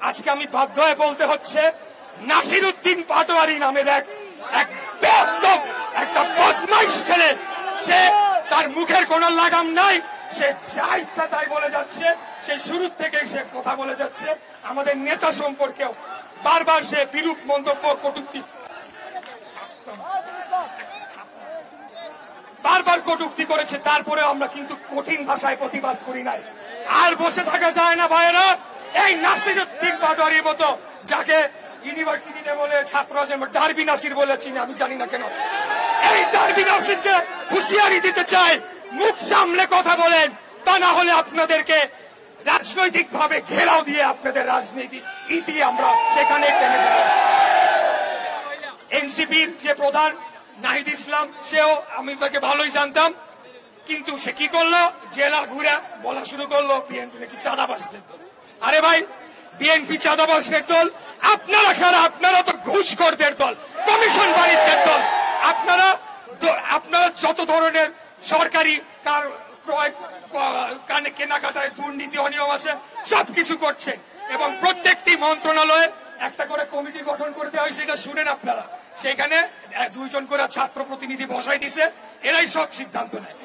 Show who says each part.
Speaker 1: আজকে আমি বাধ্য হয়ে বলতে হচ্ছে, নাসিরউদ্দিন পাটোয়ারি নামের এক বেয়াদব একটা বদমাইশ ছেলে, সে তার মুখের কোনো লাগাম নাই, সে যা ইচ্ছা তাই বলে যাচ্ছে। সে শুরু থেকে সে কথা বলে যাচ্ছে আমাদের নেতা সম্পর্কেও বারবার সে বিরূপ মন্তব্য কটূক্তি করেছে। তারপরে আমরা কিন্তু কঠিন ভাষায় প্রতিবাদ করি নাই। আর বসে থাকা যায় না ভাইয়েরা। এই নাসিরউদ্দিন পাটোয়ারির মতো, যাকে ইউনিভার্সিটিতে বলে ছাত্ররা ডারবি নাসির বলে চিনি, আমি জানি না কেন, এই ডারবি নাসিরকে হুঁশিয়ারি দিতে চাই, মুখ সামলে কথা বলেন, তা না হলে আপনাদেরকে রাজনৈতিক ভাবে ঘেরাও দিয়ে আপনাদের রাজনীতি ইতি আমরা সেখানে টেনে দেব। এনসিপির যে প্রধান নাহিদ ইসলাম, সেও আমি তাকে ভালোই জানতাম, কিন্তু সে কি করলো, জেলা ঘুরে বলা শুরু করলো বিএনপি নাকি চাঁদাবাজদের দল। আরে ভাই, বিএনপি চাঁদাবাজদের দল? আপনারা কারা? আপনারা তো ঘুষখোরদের দল, কমিশন বাণিজ্যের দল। আপনারা যত ধরনের সরকারি ক্রয় কেনাকাটায় দুর্নীতি অনিয়ম আছে সবকিছু করছেন, এবং প্রত্যেকটি মন্ত্রণালয়ে একটা করে কমিটি গঠন করতে হয়, সেটা শুনেন আপনারা। সেখানে 2 জন করে ছাত্র প্রতিনিধি বসাই দিছে, এরাই সব সিদ্ধান্ত নেয়।